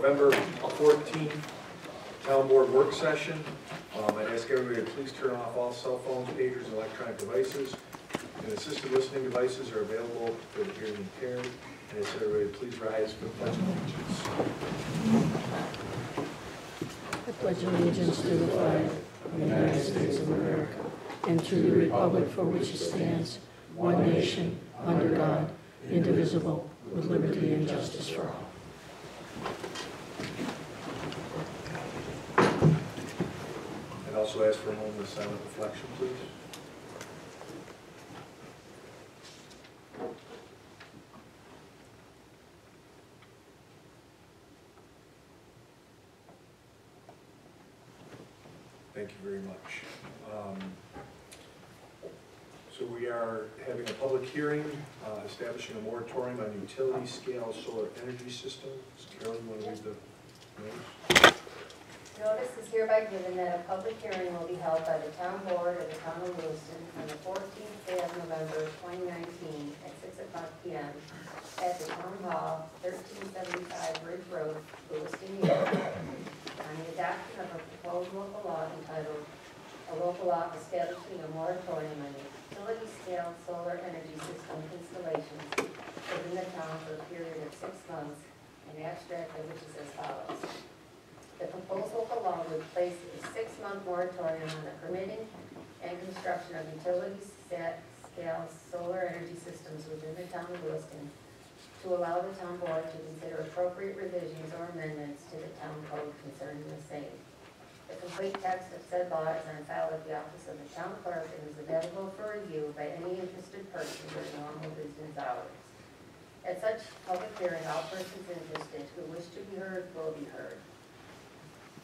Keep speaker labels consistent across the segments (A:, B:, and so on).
A: November 14th Town Board Work Session. I'd ask everybody to please turn off all cell phones, pagers, and electronic devices. And assisted listening devices are available for the hearing impaired. And ask everybody to please rise for the Pledge of Allegiance.
B: I pledge allegiance to the flag of the United States of America and to the republic for which it stands, one nation, under God, indivisible, with liberty and justice for all.
A: I'd also ask for a moment of silent reflection, please. Thank you very much. So we are having a public hearing establishing a moratorium on utility scale solar energy systems. Carol, you want to read the notice?
C: Notice is hereby given that a public hearing will be held by the Town Board of the Town of Lewiston on the 14th day of November 2019 at 6:00 p.m. at the Town Hall, 1375 Ridge Road, Lewiston, New York, on the adoption of a proposed local law entitled "A Local Law Establishing a Moratorium on Utility-Scale Solar Energy System Installations within the town for a period of 6 months," an abstract of which is as follows. The proposed local law would place a 6-month moratorium on the permitting and construction of utility-scale solar energy systems within the town of Lewiston to allow the town board to consider appropriate revisions or amendments to the town code concerning the same. The complete text of said law is on file at the office of the town clerk and is available for review by any interested person during normal business hours. At such public hearing, all persons interested who wish to be heard will be heard.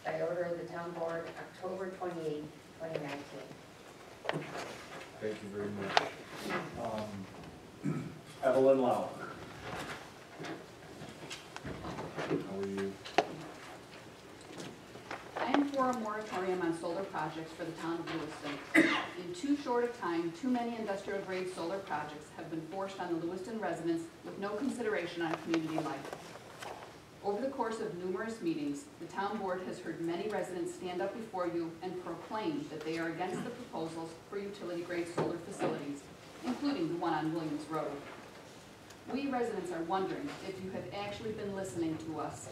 C: By order of the town board, October 28, 2019.
A: Thank you very much.
D: Evelyn Lauer.
A: How are you?
E: I am for a moratorium on solar projects for the town of Lewiston. In too short a time, too many industrial-grade solar projects have been forced on the Lewiston residents with no consideration on community life. Over the course of numerous meetings, the town board has heard many residents stand up before you and proclaim that they are against the proposals for utility-grade solar facilities, including the one on Williams Road. We residents are wondering if you have actually been listening to us.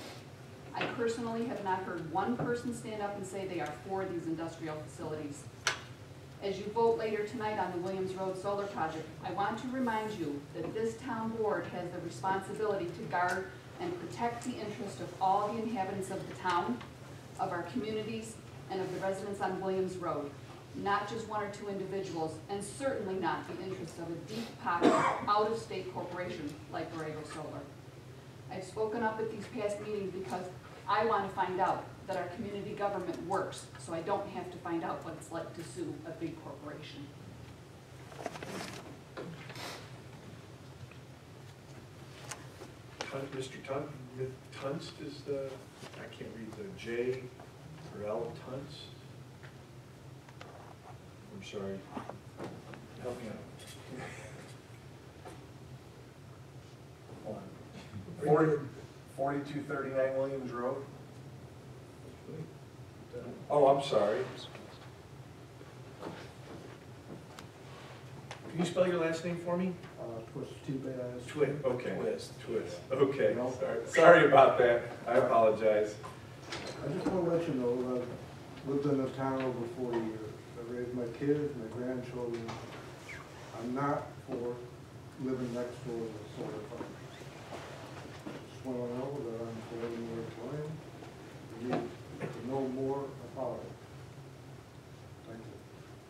E: I personally have not heard one person stand up and say they are for these industrial facilities. As you vote later tonight on the Williams Road solar project, I want to remind you that this town board has the responsibility to guard and protect the interest of all the inhabitants of the town, of our communities, and of the residents on Williams Road, not just one or two individuals, and certainly not the interest of a deep-pocket, out-of-state corporation like Borrego Solar. I've spoken up at these past meetings because I want to find out that our community government works, so I don't have to find out what it's like to sue a big corporation.
A: Mr. Tunst is the, I can't read the J or L, Tunst. I'm sorry. Help me out.
D: Hold on. 4239 Williams Road.
A: Oh, I'm sorry. Can you spell your last name for me?
F: Twist, two bad.
A: Twist. Okay.
F: Twist.
A: Twist. Okay. Sorry about that. I apologize.
F: I just want to let you know, I've lived in the town over 40 years. I raised my kids, my grandchildren. I'm not for living next door to a solar farm. Just want to know that I'm for the moratorium. We need to know more about it. Thank you.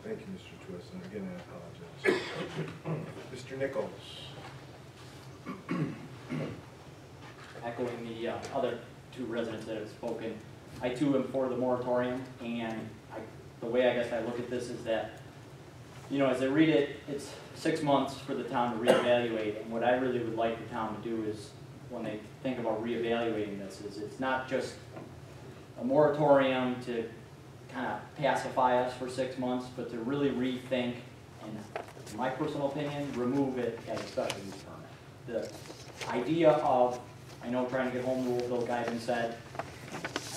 A: Thank you, Mr. Twist. And again, I apologize. Mr. Nichols.
G: Echoing the other two residents that have spoken, I too am for the moratorium, and the way I guess I look at this is that, you know, as I read it, it's 6 months for the town to reevaluate, and what I really would like the town to do is, when they think about reevaluating this, is it's not just a moratorium to kind of pacify us for 6 months, but to really rethink and, in my personal opinion, remove it as a special use permit. The idea of I know trying to get home rule, Bill Guyton said,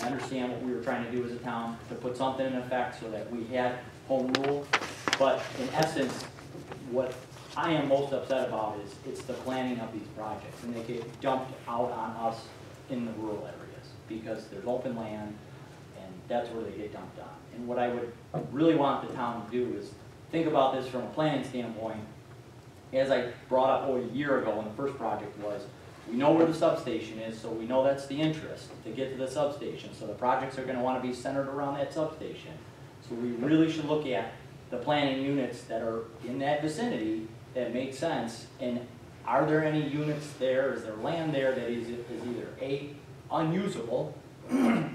G: I understand what we were trying to do as a town, to put something in effect so that we had home rule. But in essence, what I am most upset about is it's the planning of these projects, and they get dumped out on us in the rural areas because there's open land, and that's where they get dumped on. And what I would really want the town to do is think about this from a planning standpoint. As I brought up a year ago when the first project was, we know where the substation is, so we know that's the interest to get to the substation. So the projects are going to want to be centered around that substation. So we really should look at the planning units that are in that vicinity that make sense. And are there any units there, is there land there that is either A, unusable,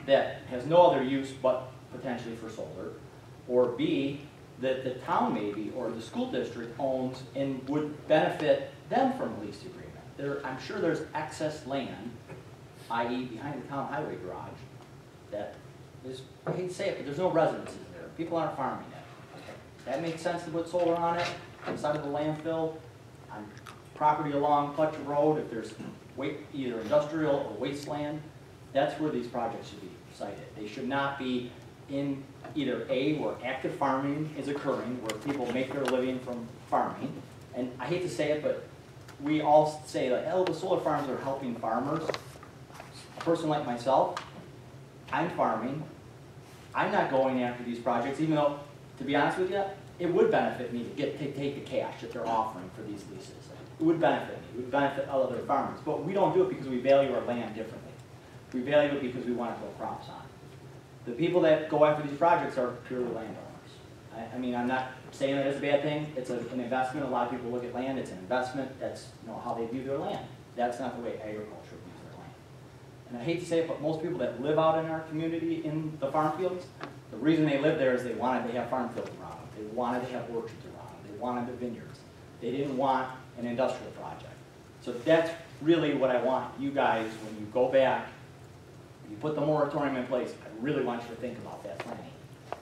G: that has no other use but potentially for solar, or B, that the town maybe, or the school district owns and would benefit them from a lease agreement. I'm sure there's excess land, i.e. behind the town highway garage, that is, I hate to say it, but there's no residences there. People aren't farming it. That makes sense to put solar on it, inside of the landfill, on property along Fletcher Road, if there's either industrial or wasteland, that's where these projects should be sited. They should not be in either A, where active farming is occurring, where people make their living from farming, and I hate to say it, but we all say like, oh, the solar farms are helping farmers. A person like myself, I'm farming. I'm not going after these projects, even though, to be honest with you, it would benefit me to take the cash that they're offering for these leases. It would benefit me. It would benefit other farmers. But we don't do it because we value our land differently. We value it because we want to grow crops on it. The people that go after these projects are purely landowners. I mean, I'm not saying that it's a bad thing. It's an investment. A lot of people look at land. It's an investment. That's how they view their land. That's not the way agriculture views their land. And I hate to say it, but most people that live out in our community in the farm fields, the reason they live there is they wanted to have farm fields around them. They wanted to have orchards around them. They wanted the vineyards. They didn't want an industrial project. So that's really what I want you guys, when you go back, you put the moratorium in place, I really want you to think about that planning.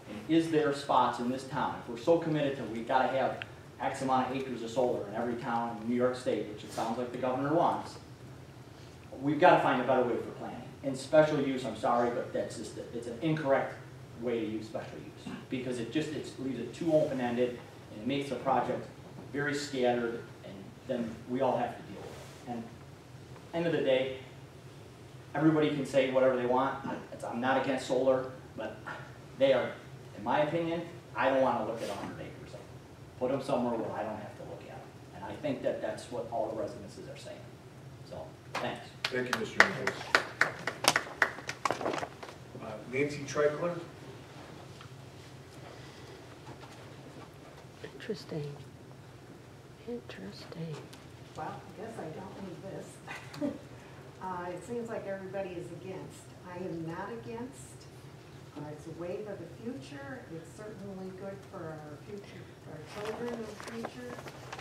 G: And is there spots in this town, if we're so committed to we gotta have X amount of acres of solar in every town in New York State, which it sounds like the governor wants, we've gotta find a better way for planning. And special use, I'm sorry, but that's just, it's an incorrect way to use special use. Because it leaves it too open-ended, and it makes the project very scattered, and then we all have to deal with it. And end of the day, everybody can say whatever they want. I'm not against solar, but they are, in my opinion, I don't want to look at 100 acres. Put them somewhere where I don't have to look at them. And I think that that's what all the residences are saying. So, thanks.
A: Thank you, Mr. Nichols. Nancy Treichler?
B: Interesting. Interesting.
H: Well, I guess I don't need this. It seems like everybody is against. I am not against. It's a wave of the future. It's certainly good for our future, our children in the future.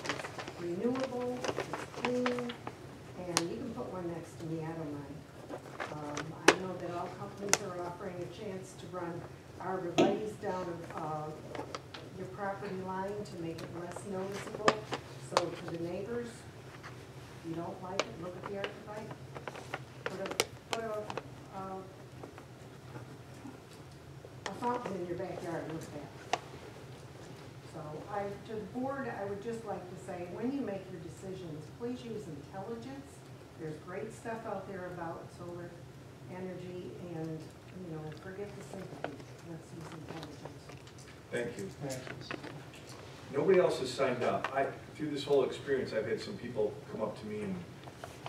H: It's renewable, it's clean, and you can put one next to me, I don't mind. I know that all companies are offering a chance to run arborvitae's down your property line to make it less noticeable. So to the neighbors, if you don't like it, look at the arborvitae. Put a fountain in your backyard, look at that. So to the board, I would just like to say, when you make your decisions, please use intelligence. There's great stuff out there about solar energy, and forget the sympathy. Let's use intelligence.
A: Thank you. Nobody else has signed up. Through this whole experience, I've had some people come up to me and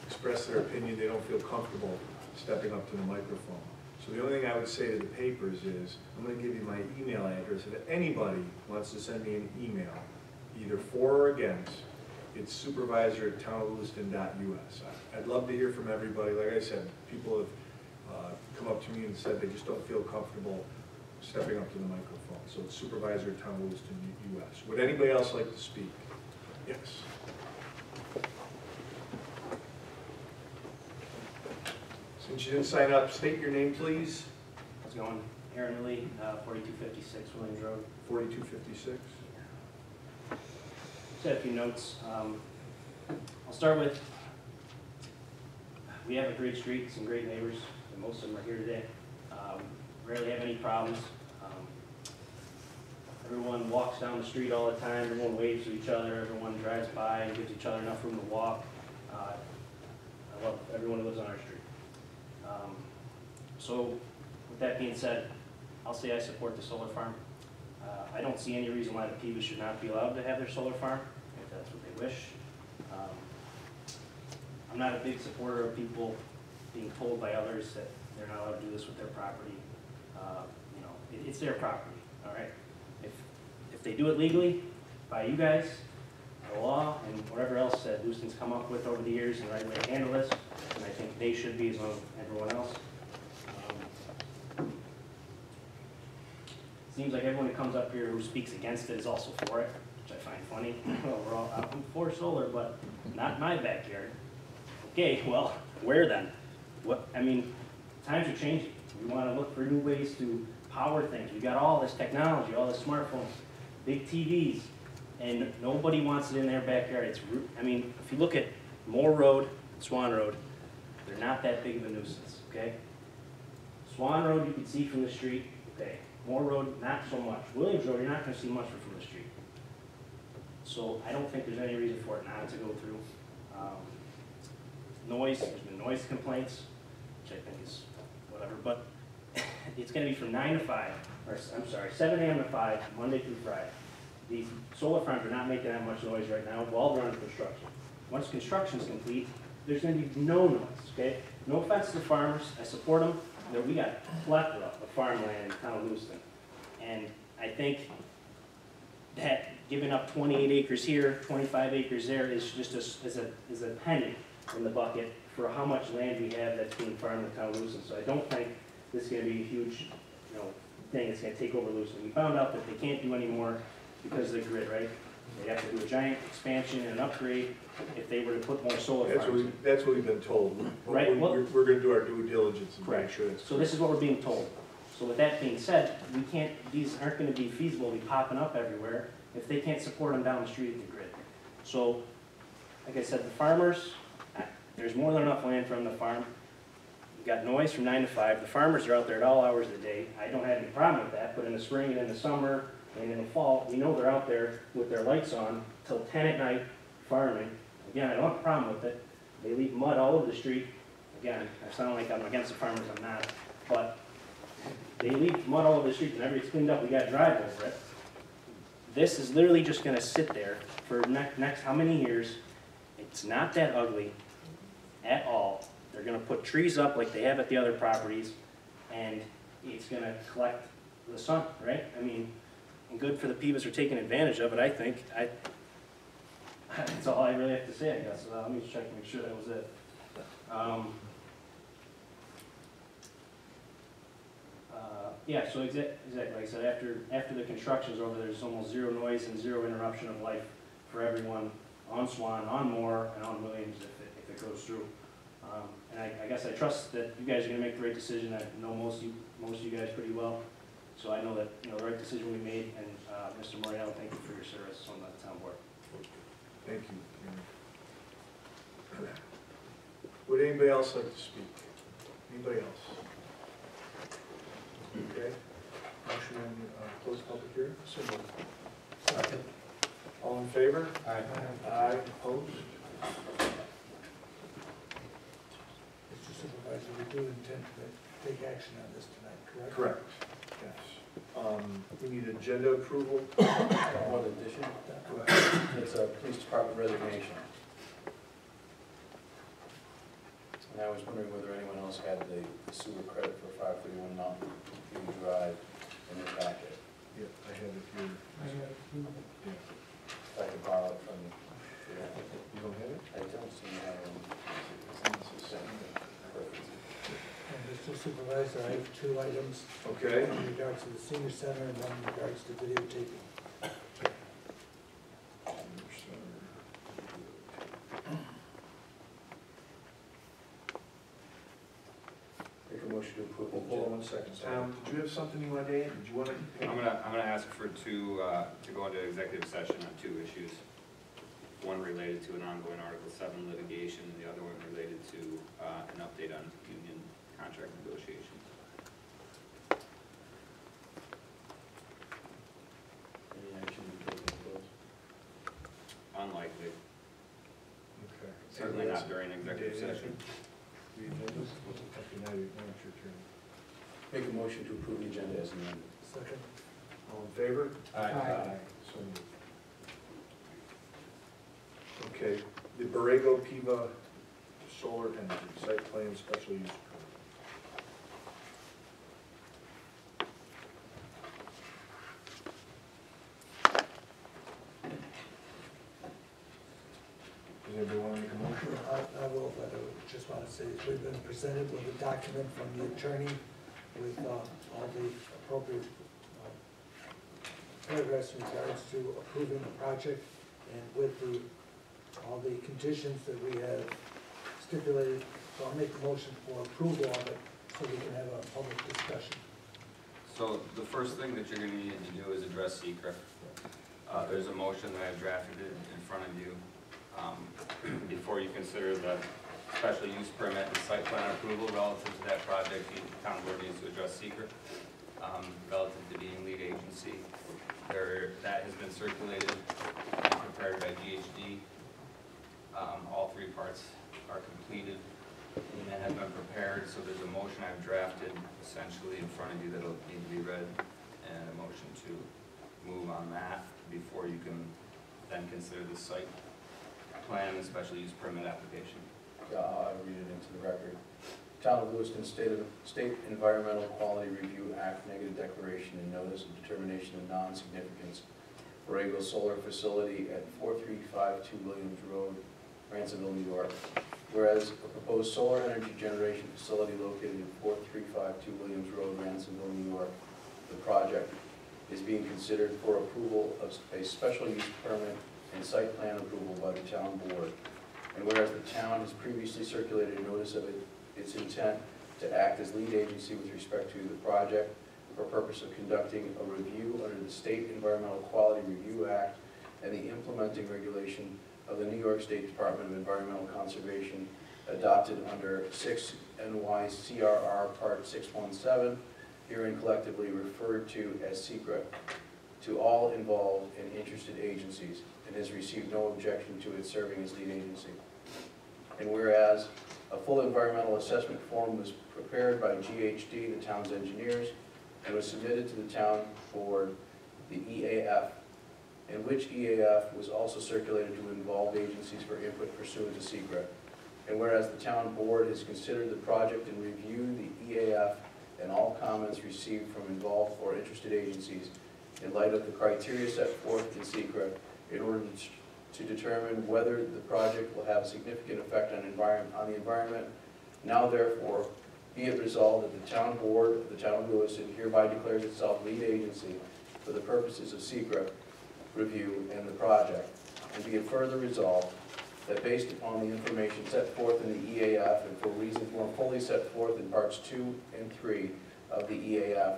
A: express their opinion. They don't feel comfortable stepping up to the microphone. So the only thing I would say to the papers is, I'm going to give you my email address. If anybody wants to send me an email, either for or against, it's supervisor@townoflewiston.us. I'd love to hear from everybody. Like I said, people have come up to me and said they just don't feel comfortable stepping up to the microphone. So it's supervisor@townoflewiston.us. Would anybody else like to speak? Yes. Since you didn't sign up, state your name, please.
I: How's it going? Aaron Lee, 4256 Williams Road.
A: 4256.
I: Just had a few notes. I'll start with, we have a great street, some great neighbors, and most of them are here today. Rarely have any problems. Everyone walks down the street all the time, everyone waves to each other, everyone drives by and gives each other enough room to walk. I love everyone who lives on our street. So with that being said, I'll say I support the solar farm. I don't see any reason why the Peebles should not be allowed to have their solar farm, if that's what they wish. I'm not a big supporter of people being told by others that they're not allowed to do this with their property. You know, it's their property, all right? If they do it legally, by you guys, the law, and whatever else that Lewiston's come up with over the years, and the right way to handle this, and I think they should be as well as everyone else. Seems like everyone who comes up here who speaks against it is also for it, which I find funny. Well, we're all, I'm for solar, but not in my backyard. Okay, well, where then? What, I mean, times are changing. We want to look for new ways to power things. We got all this technology, all this smartphones, big TVs, and nobody wants it in their backyard. It's, I mean, if you look at Moore Road, Swan Road, they're not that big of a nuisance, okay? Swan Road you can see from the street, okay. Moore Road, not so much. Williams Road, you're not going to see much from the street. So I don't think there's any reason for it not to go through. Noise, there's been noise complaints, which I think is whatever, but it's going to be from 9 to 5, or I'm sorry, 7 a.m. to 5, Monday through Friday. These solar farms are not making that much noise right now while they're under construction. Once construction's complete, there's going to be no noise, okay? No offense to the farmers, I support them. You know, we got a plethora of farmland in the town of Lewiston. And I think that giving up 28 acres here, 25 acres there is just is a penny in the bucket for how much land we have that's being farmed in the town of Lewiston. So I don't think this is going to be a huge, you know, thing that's going to take over Lewiston. We found out that they can't do any more because of the grid, right? They have to do a giant expansion and an upgrade if they were to put more solar farms in.
A: That's what we've been told.
I: Right, well-
A: We're gonna do our due diligence and make
I: Correct.
A: sure it's.
I: So this is what we're being told. So with that being said, we can't, these aren't gonna be feasible to be popping up everywhere if they can't support them down the street at the grid. So, like I said, the farmers, there's more than enough land for them to farm. We've got noise from 9 to 5. The farmers are out there at all hours of the day. I don't have any problem with that, but in the spring and in the summer and in the fall, we know they're out there with their lights on till 10 at night farming. Again, I don't have a problem with it. They leave mud all over the street. Again, I sound like I'm against the farmers, I'm not. But they leave mud all over the street, whenever it's cleaned up, we got to drive over it. This is literally just going to sit there for next how many years. It's not that ugly at all. They're going to put trees up like they have at the other properties, and it's going to collect the sun, right? I mean, and good for the Peebles for taking advantage of it, I think. That's all I really have to say, I guess. Let me check and make sure that was it. Yeah, so exactly like I said, after the construction's over, there's almost zero noise and zero interruption of life for everyone on Swan, on Moore, and on Williams if it goes through. And I guess I trust that you guys are going to make the right decision. I know most of you guys pretty well, so I know that the right decision we made. And Mr. Moreno, thank you for your service on the town board.
A: Thank you. Would anybody else like to speak? Anybody else? Okay. Motion on close public hearing. So moved. All in favor?
F: Aye.
A: Aye. Opposed?
J: Mr. Supervisor, we do intend to take action on this tonight, correct?
A: Correct. Yes. We need agenda approval.
K: One addition,
A: Go ahead.
K: it's a police department resignation. And I was wondering whether anyone else had the sewer credit for 531 Mountain View Drive in their packet.
A: Yeah, I have it here. Yeah.
K: If I could borrow it from you.
A: You don't have it?
K: I don't see how perfect.
J: And Mr. Supervisor, I have two items
A: Okay.
J: in regards to the senior center and one in regards to videotaping.
A: Make a motion to approve. Hold on 1 second. Tom, did you have something you wanted to add? Did you want to?
L: I'm gonna ask for to go into executive session on 2 issues. one related to an ongoing Article 7 litigation, and the other one related to an update on union contract negotiations.
K: Any action to take on those?
L: Unlikely,
A: Okay.
L: certainly not during executive session.
A: Okay, now it's your turn.
K: Make a motion to approve the agenda as amended.
J: Second.
A: All in favor?
J: Aye.
A: So moved. Okay, the Borrego Piva Solar Energy Site Plan Special Use Permit. Does anybody want to make a motion?
J: I will, but I just want to say, we've been presented with a document from the attorney with all the appropriate paragraphs in regards to approving the project and with all the conditions that we have stipulated. So I'll make the motion for approval of it so we can have a public discussion.
L: So the first thing that you're going to need to do is address secret. There's a motion that I've drafted in front of you. Before you consider the special use permit and site plan approval relative to that project, the town board needs to address secret relative to being lead agency. That has been circulated and prepared by GHD. All three parts are completed and have been prepared, so there's a motion I've drafted essentially in front of you that'll need to be read, and a motion to move on that before you can then consider the site plan and special use permit application.
K: I'll read it into the record. Town of Lewiston State Environmental Quality Review Act negative declaration and notice of determination of non-significance. Borrego Solar Facility at 4352 Williams Road, Ransomville, New York. Whereas a proposed solar energy generation facility located at 4352 Williams Road, Ransomville, New York, the project is being considered for approval of a special use permit and site plan approval by the town board. And whereas the town has previously circulated a notice of its intent to act as lead agency with respect to the project for purpose of conducting a review under the State Environmental Quality Review Act and the implementing regulation of the New York State Department of Environmental Conservation adopted under 6 NYCRR Part 617, herein collectively referred to as secret, to all involved and interested agencies, and has received no objection to its serving as lead agency. And whereas a full environmental assessment form was prepared by GHD, the town's engineers, and was submitted to the town board, the EAF, and which EAF was also circulated to involved agencies for input pursuant to secret. And whereas the town board has considered the project and reviewed the EAF and all comments received from involved or interested agencies in light of the criteria set forth in secret in order to determine whether the project will have a significant effect on the environment. Now therefore, be it resolved that the town board of the town of Lewiston hereby declares itself lead agency for the purposes of secret review and the project. And be it further resolved that based upon the information set forth in the EAF and for reasons more fully set forth in parts 2 and 3 of the EAF,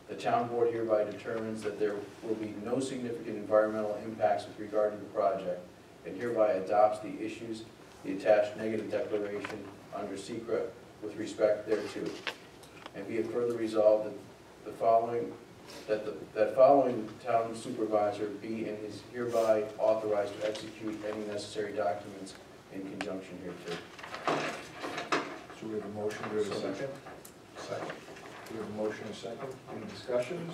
K: the town board hereby determines that there will be no significant environmental impacts with regard to the project, and hereby adopts the issues, the attached negative declaration under secret with respect thereto. And be it further resolved that following the town supervisor be and is hereby authorized to execute any necessary documents in conjunction hereto.
A: So we have a motion, do we have a second? Second. We have a motion and a second. Any discussions?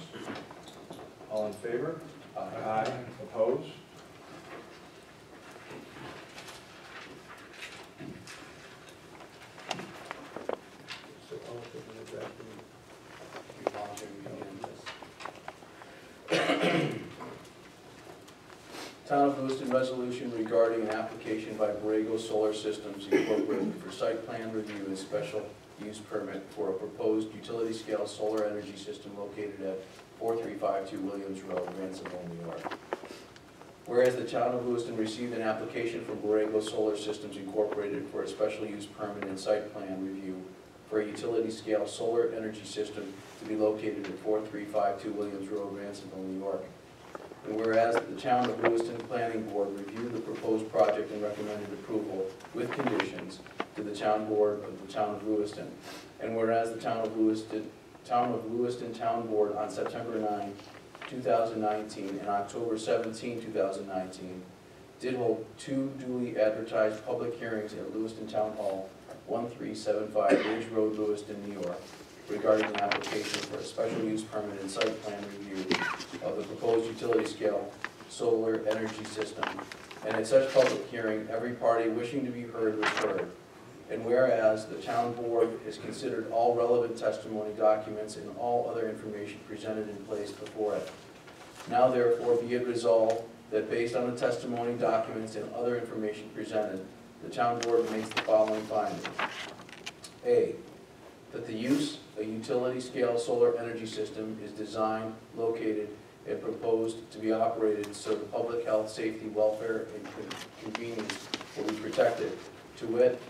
A: All in favor? Aye. Opposed?
J: So all of them are drafting.
K: Town of Lewiston resolution regarding an application by Borrego Solar Systems Incorporated for site plan review and special use permit for a proposed utility scale solar energy system located at 4352 Williams Road, Ransomville, New York. Whereas the town of Lewiston received an application from Borrego Solar Systems Incorporated for a special use permit and site plan review for a utility scale solar energy system to be located at 4352 Williams Road, Ransomville, New York. And whereas the Town of Lewiston Planning Board reviewed the proposed project and recommended approval with conditions to the Town Board of the Town of Lewiston. And whereas the Town of Lewiston Town Board on September 9, 2019 and October 17, 2019 did hold 2 duly advertised public hearings at Lewiston Town Hall, 1375 Ridge Road, Lewiston, New York, regarding an application for a special use permit and site plan review of the proposed utility scale solar energy system. And at such public hearing, every party wishing to be heard was heard. And whereas the town board has considered all relevant testimony, documents, and all other information presented and placed before it. Now therefore be it resolved that based on the testimony, documents, and other information presented, the town board makes the following findings. A, that the use of a utility scale solar energy system is designed, located, and proposed to be operated so the public health, safety, welfare, and convenience will be protected. To wit,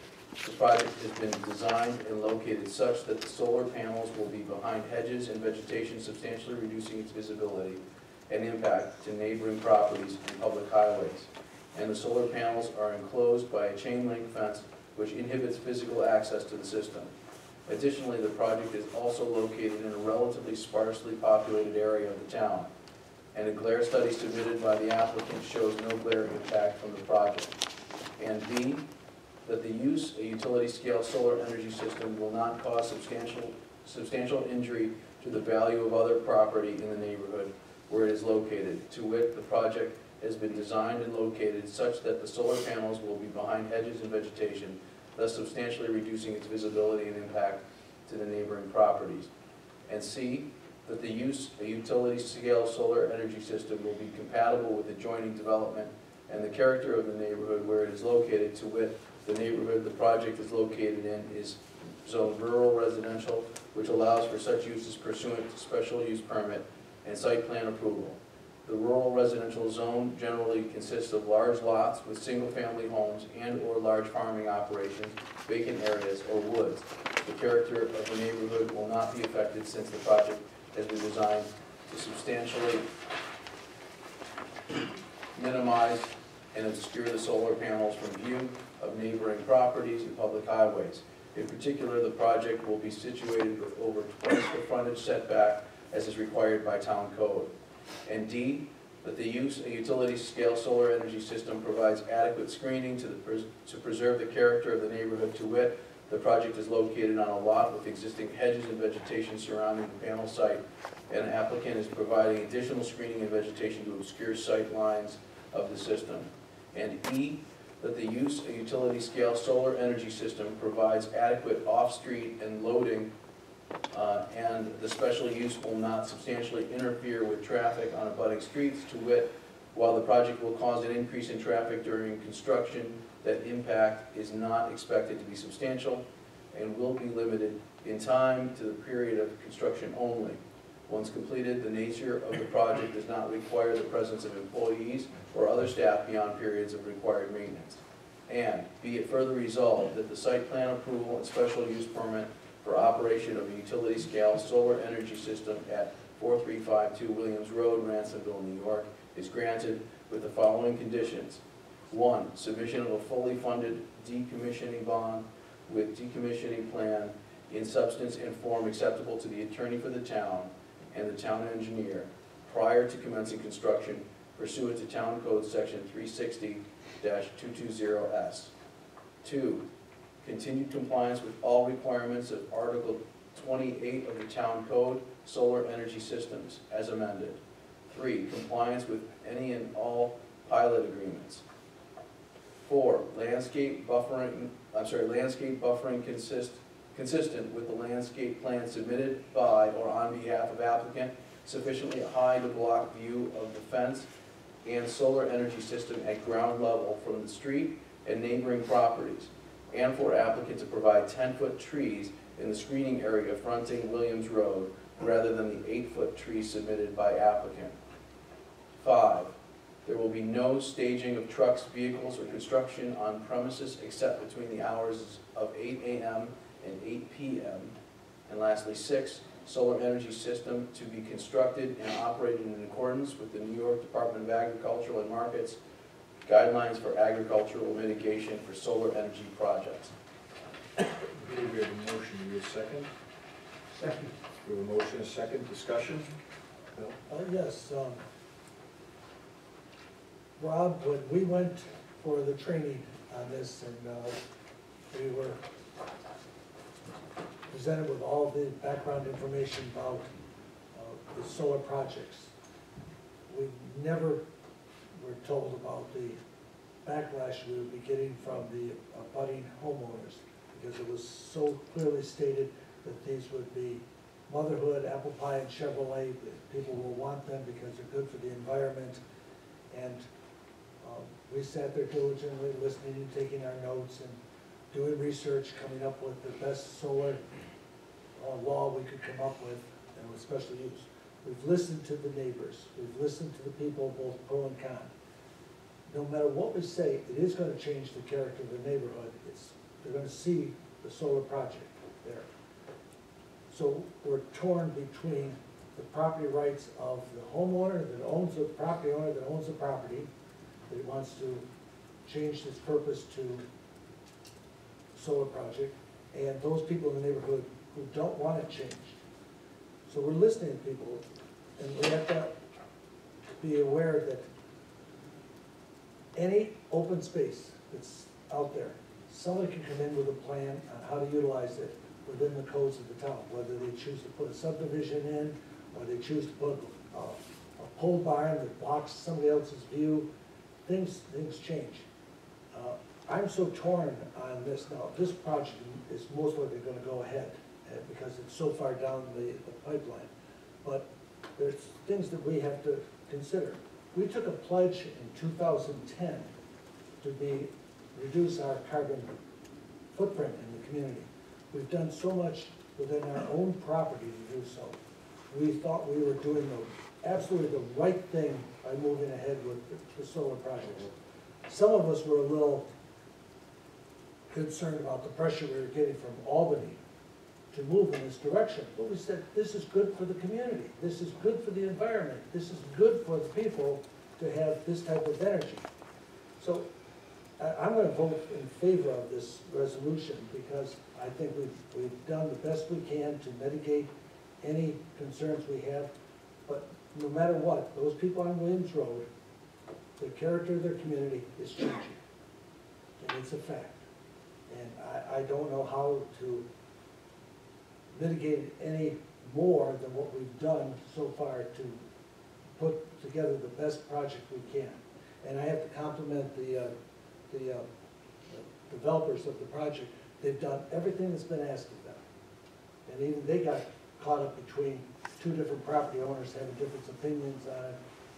K: the project has been designed and located such that the solar panels will be behind hedges and vegetation, substantially reducing its visibility and impact to neighboring properties and public highways. And the solar panels are enclosed by a chain link fence which inhibits physical access to the system. Additionally, the project is also located in a relatively sparsely populated area of the town, and a glare study submitted by the applicant shows no glare impact from the project. And B, that the use of a utility scale solar energy system will not cause substantial injury to the value of other property in the neighborhood where it is located. To wit, the project has been designed and located such that the solar panels will be behind hedges and vegetation, thus substantially reducing its visibility and impact to the neighboring properties. And C, that the use of a utility scale solar energy system will be compatible with adjoining development and the character of the neighborhood where it is located. To wit, the neighborhood the project is located in is zoned rural residential, which allows for such uses pursuant to special use permit and site plan approval. The rural residential zone generally consists of large lots with single-family homes and/or large farming operations, vacant areas, or woods. The character of the neighborhood will not be affected since the project has been designed to substantially minimize and obscure the solar panels from view of neighboring properties and public highways. In particular, the project will be situated with over twice the frontage setback as is required by town code. And D, that the use of a utility scale solar energy system provides adequate screening to preserve the character of the neighborhood. To wit, the project is located on a lot with existing hedges and vegetation surrounding the panel site, and the applicant is providing additional screening and vegetation to obscure sight lines of the system. And E, that the use of a utility scale solar energy system provides adequate off-street and loading and the special use will not substantially interfere with traffic on abutting streets. To wit, while the project will cause an increase in traffic during construction, that impact is not expected to be substantial and will be limited in time to the period of construction only. Once completed, the nature of the project does not require the presence of employees or other staff beyond periods of required maintenance. And be it further resolved that the site plan approval and special use permit for operation of a utility scale solar energy system at 4352 Williams Road, Ransomville, New York is granted with the following conditions. 1, submission of a fully funded decommissioning bond with decommissioning plan in substance and form acceptable to the attorney for the town and the town engineer prior to commencing construction pursuant to Town Code Section 360-220S. 2, continued compliance with all requirements of Article 28 of the Town Code, Solar Energy Systems, as amended. 3, compliance with any and all pilot agreements. 4, landscape buffering consistent with the landscape plan submitted by or on behalf of applicant, sufficiently high to block view of the fence and solar energy system at ground level from the street and neighboring properties, and for applicant to provide 10-foot trees in the screening area fronting Williams Road rather than the 8-foot trees submitted by applicant. 5, there will be no staging of trucks, vehicles, or construction on premises except between the hours of 8 a.m. and 8 p.m. And lastly, 6, solar energy system to be constructed and operated in accordance with the New York Department of Agricultural and Markets guidelines for agricultural mitigation for solar energy projects.
A: Okay, we have a motion, do we have a second?
F: Second.
A: We have a motion, a second, discussion? Bill?
J: Yes, Rob, when we went for the training on this, and we were presented with all the background information about the solar projects, we never were told about the backlash we would be getting from the budding homeowners, because it was so clearly stated that these would be motherhood, apple pie and Chevrolet, that people will want them because they're good for the environment. And we sat there diligently listening and taking our notes and doing research, coming up with the best solar law we could come up with, and with special use. We've listened to the neighbors, we've listened to the people, both pro and con. No matter what we say, it is gonna change the character of the neighborhood. They're gonna see the solar project there. So we're torn between the property rights of the homeowner that owns the property owner that owns the property, that wants to change its purpose to solar project, and those people in the neighborhood who don't want it changed. So we're listening to people, and we have to be aware that any open space that's out there, somebody can come in with a plan on how to utilize it within the codes of the town, whether they choose to put a subdivision in, or they choose to put a pole barn that blocks somebody else's view. Things change. I'm so torn on this now. This project is most likely gonna go ahead because it's so far down the pipeline. But there's things that we have to consider. We took a pledge in 2010 to reduce our carbon footprint in the community. We've done so much within our own property to do so. We thought we were doing absolutely the right thing by moving ahead with the solar projects. Some of us were a little concerned about the pressure we were getting from Albany to move in this direction. But we said, this is good for the community. This is good for the environment. This is good for the people to have this type of energy. So I'm going to vote in favor of this resolution because I think we've done the best we can to mitigate any concerns we have. But no matter what, those people on Williams Road, the character of their community is changing. And it's a fact. And I don't know how to mitigate it any more than what we've done so far to put together the best project we can. And I have to compliment the developers of the project. They've done everything that's been asked of them. And even they got caught up between two different property owners having different opinions on it,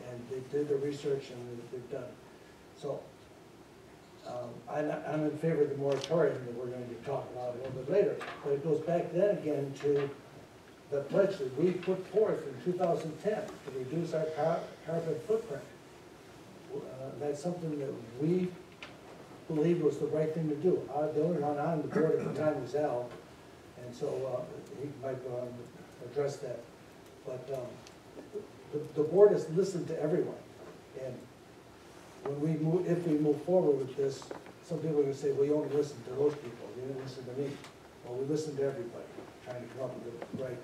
J: and they did their research and they've done it. So I'm in favor of the moratorium that we're going to talk about a little bit later. But it goes back then again to the pledge that we put forth in 2010 to reduce our carbon footprint. That's something that we believed was the right thing to do. The only one on the board at the time was Al, and so he might address that. But the board has listened to everyone, and when if we move forward with this, some people are going to say, well, you only listen to those people, you didn't listen to me. Well, we listened to everybody, trying to come up with the right.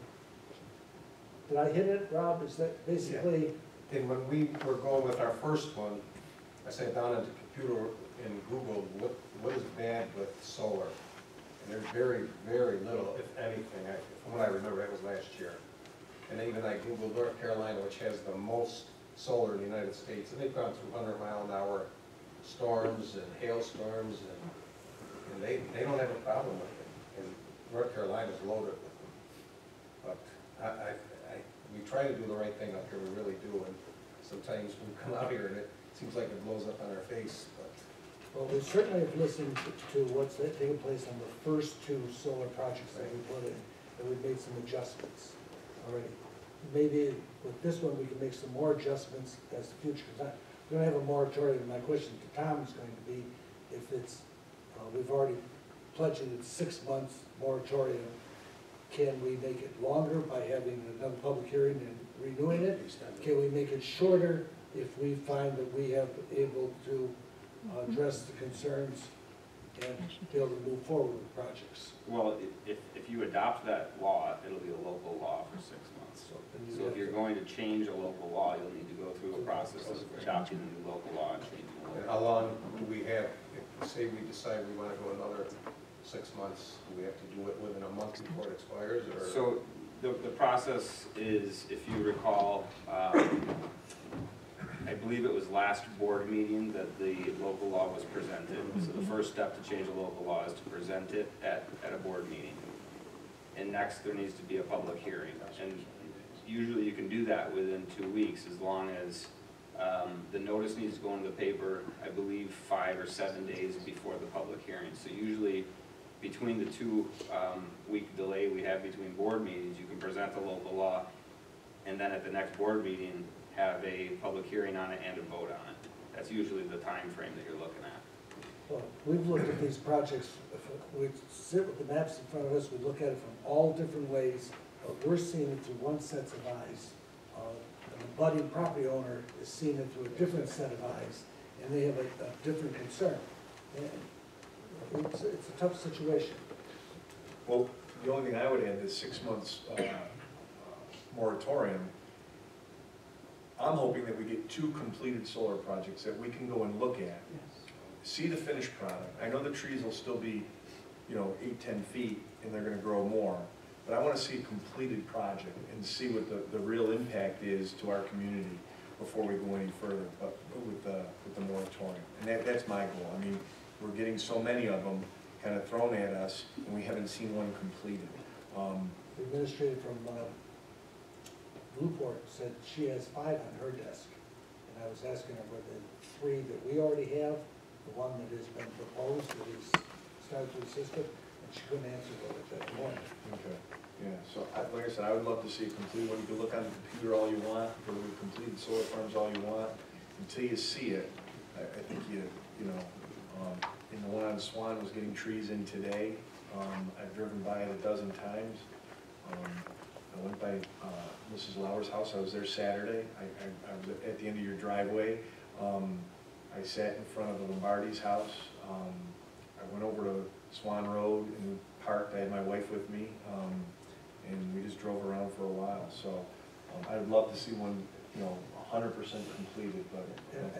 J: Did I hit it, Rob? Is that basically?
M: Yeah. And when we were going with our first one, I sat down at the computer and Googled what is bad with solar. And there's very, very little, if anything. From what I remember, that was last year. And even I Googled North Carolina, which has the most solar in the United States, and they've gone through 100-mile-an-hour storms and hailstorms, and they don't have a problem with it. And North Carolina's loaded with them. But we try to do the right thing up here, we really do, and sometimes we come out here and it seems like it blows up on our face, but.
J: Well, we certainly have listened to what's taking place on the first two solar projects that we put in, and we've made some adjustments already. Maybe with this one, we can make some more adjustments as the future goes on. We're going to have a moratorium. My question to Tom is going to be if it's, we've already pledged it 6 months moratorium. can we make it longer by having another public hearing and renewing it? Can we make it shorter if we find that we have able to address the concerns and be able to move forward with projects?
L: Well, if you adopt that law, it'll be a local law for 6 months. So if you're going to change a local law, you'll need to go through a process of adopting the new local law and changing the
M: And
L: local
M: how
L: law.
M: long do we have, if, say we decide we want to go another 6 months, do we have to do it within a month before it expires, or?
L: So the process is, if you recall, I believe it was last board meeting that the local law was presented. So the first step to change a local law is to present it at a board meeting. And next, there needs to be a public hearing. And usually you can do that within 2 weeks, as long as the notice needs to go in the paper, I believe 5 or 7 days before the public hearing. So usually, between the 2 week delay we have between board meetings, you can present the local law, and then at the next board meeting, have a public hearing on it and a vote on it. That's usually the time frame that you're looking at.
J: Well, we've looked at these projects, we sit with the maps in front of us, we look at it from all different ways, but we're seeing it through one set of eyes. And the budding property owner is seeing it through a different set of eyes, and they have a different concern. And it's a tough situation.
A: Well, the only thing I would add is 6 months moratorium. I'm hoping that we get 2 completed solar projects that we can go and look at, see the finished product. I know the trees will still be, 8-10 feet, and they're gonna grow more, but I wanna see a completed project and see what the real impact is to our community before we go any further, but with the moratorium. And that's my goal. I mean, we're getting so many of them kind of thrown at us, and we haven't seen one completed.
J: The administrator from Newport said she has 5 on her desk. And I was asking her whether the 3 that we already have, the one that has been proposed, that is started to assist it, and she couldn't answer that morning.
A: Okay, yeah, so like I said, I would love to see a complete one. You can look on the computer all you want, or the completed solar farms all you want. Until you see it, I think and the one on Swan was getting trees in today. I've driven by it a dozen times. I went by Mrs. Lauer's house. I was there Saturday. I was at the end of your driveway. I sat in front of the Lombardi's house. I went over to Swan Road and parked. I had my wife with me, and we just drove around for a while. So I'd love to see one, 100% completed. But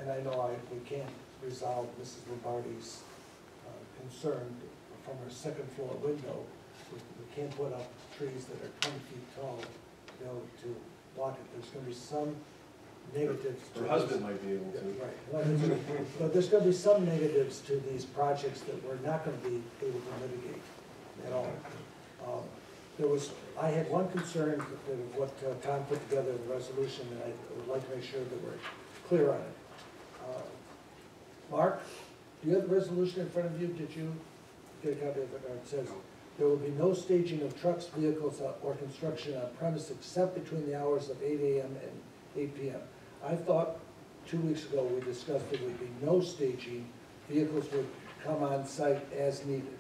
J: and I know we can't resolve Mrs. Lombardi's concern from her second floor window. We can't put up trees that are 20 feet tall to be able to block it. There's going to be some negatives.
A: her husband might be able to.
J: Right. But there's going to be some negatives to these projects that we're not going to be able to mitigate at all. I had one concern that what Tom put together in the resolution, and I would like to make sure that we're clear on it. Mark, do you have the resolution in front of you? Did you get a copy of it? It says, there will be no staging of trucks, vehicles, or construction on premise except between the hours of 8 a.m. and 8 p.m. I thought 2 weeks ago we discussed there would be no staging. Vehicles would come on site as needed.